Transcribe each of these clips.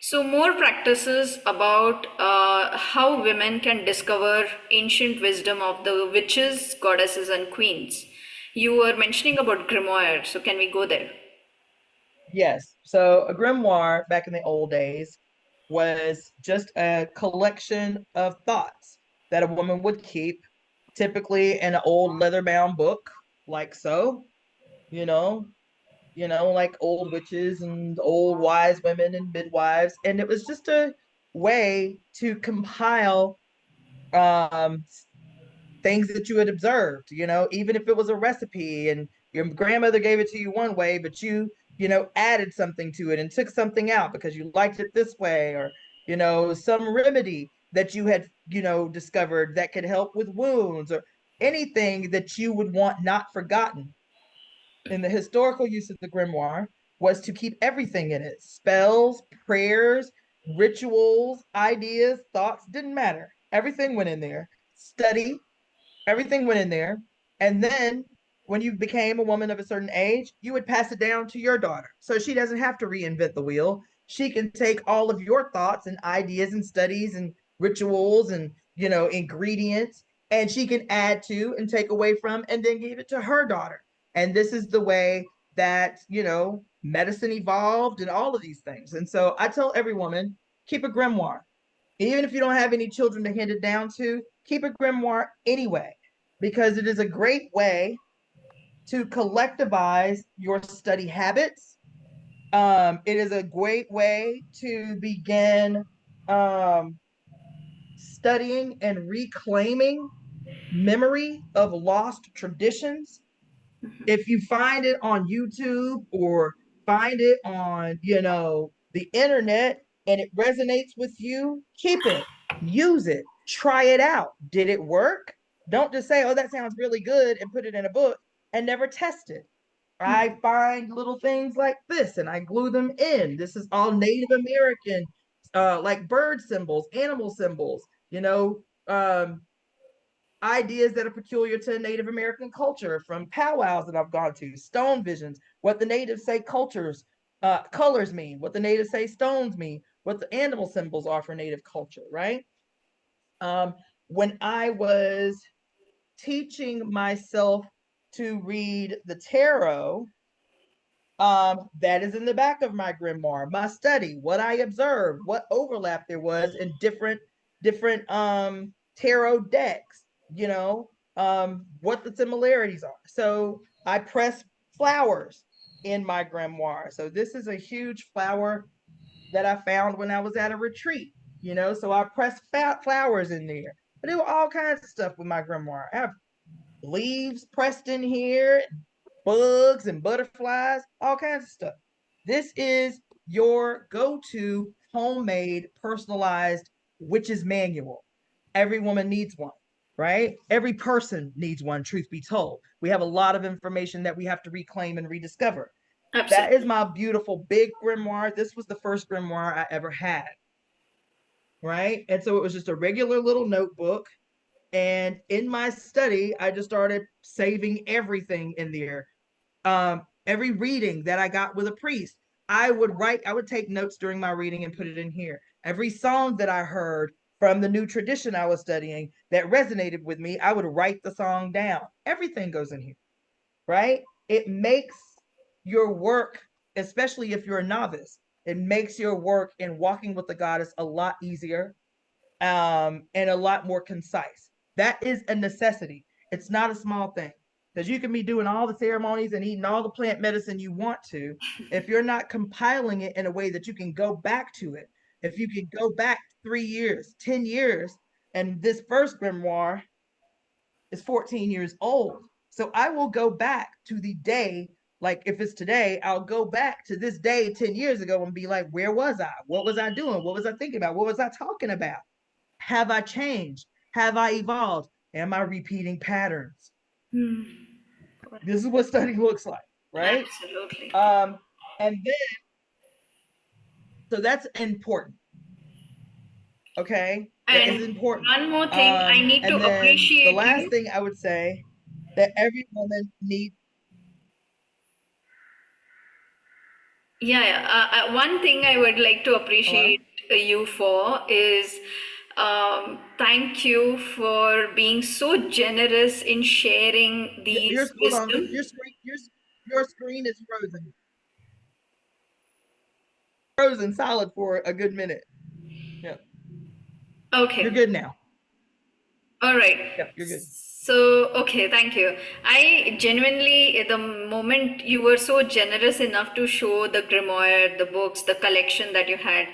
So, more practices about how women can discover ancient wisdom of the witches, goddesses, and queens. You were mentioning about grimoire, so can we go there? Yes. So a grimoire back in the old days was just a collection of thoughts that a woman would keep, typically in an old leather-bound book, like so, you know, like old witches and old wise women and midwives. And it was just a way to compile um things that you had observed, even if it was a recipe and your grandmother gave it to you one way, but you added something to it and took something out because you liked it this way, or, some remedy that you had, discovered that could help with wounds or anything that you would want not forgotten. In the historical use of the grimoire was to keep everything in it: spells, prayers, rituals, ideas, thoughts, didn't matter. Everything went in there. Study, everything went in there. And then when you became a woman of a certain age, you would pass it down to your daughter. So she doesn't have to reinvent the wheel. She can take all of your thoughts and ideas and studies and rituals and, ingredients, and she can add to and take away from and then give it to her daughter. And this is the way that, medicine evolved and all of these things. And so I tell every woman, keep a grimoire. Even if you don't have any children to hand it down to, keep a grimoire anyway, because it is a great way to collectivize your study habits. It is a great way to begin um, studying and reclaiming memory of lost traditions. If you find it on YouTube or find it on, the internet and it resonates with you, keep it, use it, try it out. Did it work? Don't just say, oh, that sounds really good and put it in a book and never test it. I find little things like this and I glue them in. This is all Native American, like bird symbols, animal symbols, ideas that are peculiar to Native American culture from powwows that I've gone to, stone visions, what the natives say colors mean, what the natives say stones mean, what the animal symbols are for Native culture, right? Um, when I was teaching myself to read the tarot, that is in the back of my grimoire, my study, what I observed, what overlap there was in different tarot decks, what the similarities are. So I press flowers in my grimoire. So this is a huge flower that I found when I was at a retreat, so I pressed flowers in there. But there were all kinds of stuff with my grimoire. I have leaves pressed in here, bugs and butterflies, all kinds of stuff. This is your go-to homemade, personalized witch's manual. Every woman needs one, right? Every person needs one, truth be told. We have a lot of information that we have to reclaim and rediscover. That is Absolutely. my beautiful big grimoire. This was the first grimoire I ever had, right? And so it was just a regular little notebook. And in my study, I just started saving everything in there. Every reading that I got with a priest, I would take notes during my reading and put it in here. Every song that I heard from the new tradition I was studying that resonated with me, I would write the song down. Everything goes in here, right? It makes your work, especially if you're a novice, it makes your work in walking with the goddess a lot easier, and a lot more concise. That is a necessity. It's not a small thing, because you can be doing all the ceremonies and eating all the plant medicine you want to. If you're not compiling it in a way that you can go back to it, if you can go back 3 years, 10 years, and this first grimoire is 14 years old. So I will go back to the day, like if it's today, I'll go back to this day 10 years ago and be like, where was I? What was I doing? What was I thinking about? What was I talking about? Have I changed? Have I evolved? Am I repeating patterns? This is what study looks like, right? Absolutely. Um, and then, so that's important. Okay, that is And important. one more thing, I need to And then the appreciate last you. thing I would say that every woman needs. Yeah. One thing I would like to Hello? appreciate you for is thank you for being so generous in sharing these Hold on. wisdom. Your screen is frozen. Frozen solid for a good minute. Yeah. You're Okay. good now. All right. Yep, you're good. So, okay, thank you. I genuinely, the moment you were so generous enough to show the grimoire, the books, the collection that you had,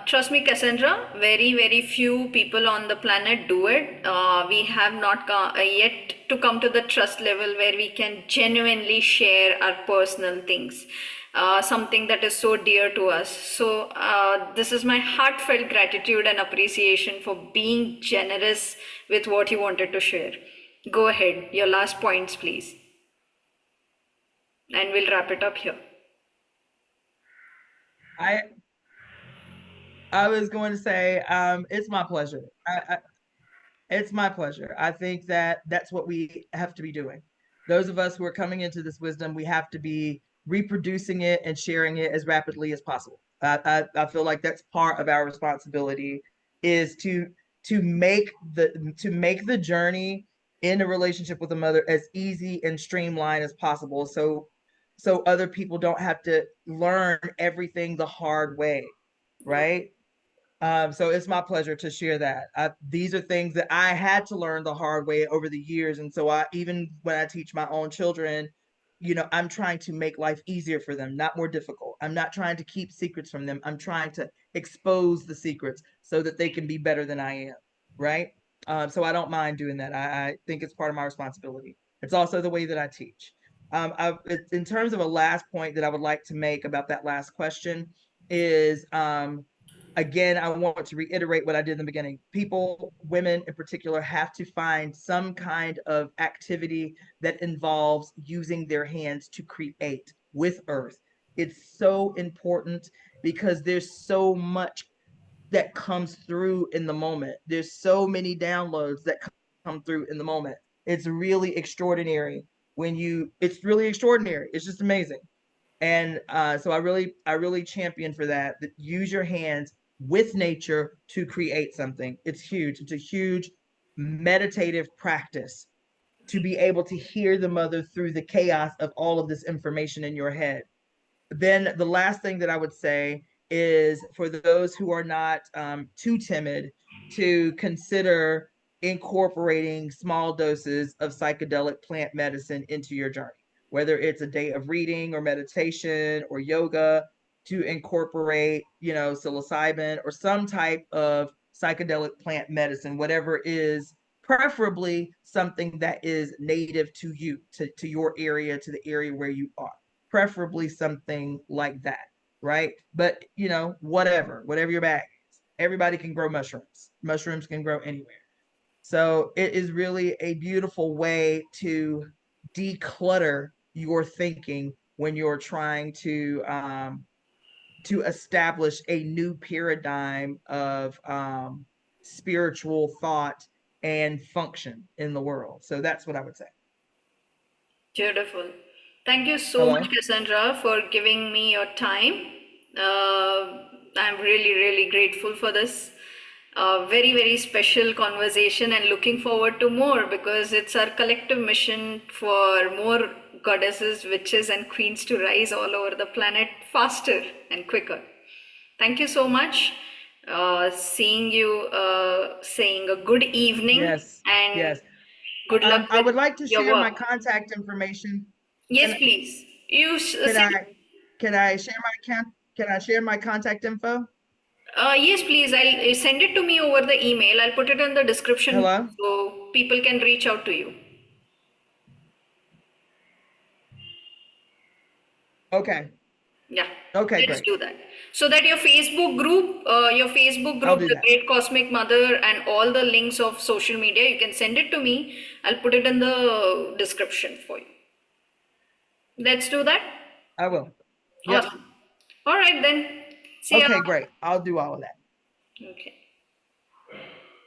trust me, Cassandra, very, very few people on the planet do it. We have not yet to come to the trust level where we can genuinely share our personal things, something that is so dear to us. So, this is my heartfelt gratitude and appreciation for being generous with what you wanted to share. Go ahead, your last points, please, and we'll wrap it up here. I I was going to say, it's my pleasure. It's my pleasure. I think that that's what we have to be doing. Those of us who are coming into this wisdom, we have to be reproducing it and sharing it as rapidly as possible. I feel like that's part of our responsibility is to make the journey in a relationship with a mother as easy and streamlined as possible. So other people don't have to learn everything the hard way, right? So it's my pleasure to share that. These are things that I had to learn the hard way over the years. And so even when I teach my own children, I'm trying to make life easier for them, not more difficult. I'm not trying to keep secrets from them. I'm trying to expose the secrets so that they can be better than I am. Right. So I don't mind doing that. I think it's part of my responsibility. It's also the way that I teach. In terms of a last point that I would like to make about that last question is, again, I want to reiterate what I did in the beginning. People, women in particular, have to find some kind of activity that involves using their hands to create with earth. It's so important because there's so much that comes through in the moment. There's so many downloads that come through in the moment. It's really extraordinary it's really extraordinary. It's just amazing. And so I really champion for that. That use your hands with nature to create something. It's huge. It's a huge meditative practice to be able to hear the mother through the chaos of all of this information in your head. Then the last thing that I would say is for those who are not too timid to consider incorporating small doses of psychedelic plant medicine into your journey, whether it's a day of reading or meditation or yoga, to incorporate, psilocybin or some type of psychedelic plant medicine, whatever is preferably something that is native to you, to your area, to the area where you are, preferably something like that, right? But whatever your bag is, everybody can grow mushrooms. Mushrooms can grow anywhere. So it is really a beautiful way to declutter your thinking when you're trying to establish a new paradigm of spiritual thought and function in the world. So that's what I would say. Beautiful. Thank you so much, Hello. Cassandra, for giving me your time. I'm really, really grateful for this very, very special conversation and looking forward to more because it's our collective mission for more goddesses, witches, and queens to rise all over the planet faster and quicker. Thank you so much. Seeing you, saying a good evening Yes. and Yes. good luck I with would like to your share my work. contact information. Yes, Can please. You can send. I share can I share my contact info? Yes, please. I'll send it to me over the email. I'll put it in the description Hello? so people can reach out to you. Okay. Yeah, Okay, let's great. do that. So that your Facebook I'll group, do the that. Great Cosmic Mother, and all the links of social media, you can send it to me. I'll put it in the description for you. Let's do that. I will. Yep. Awesome. All right then. See ya. Okay, great. I'll do all of that. Okay.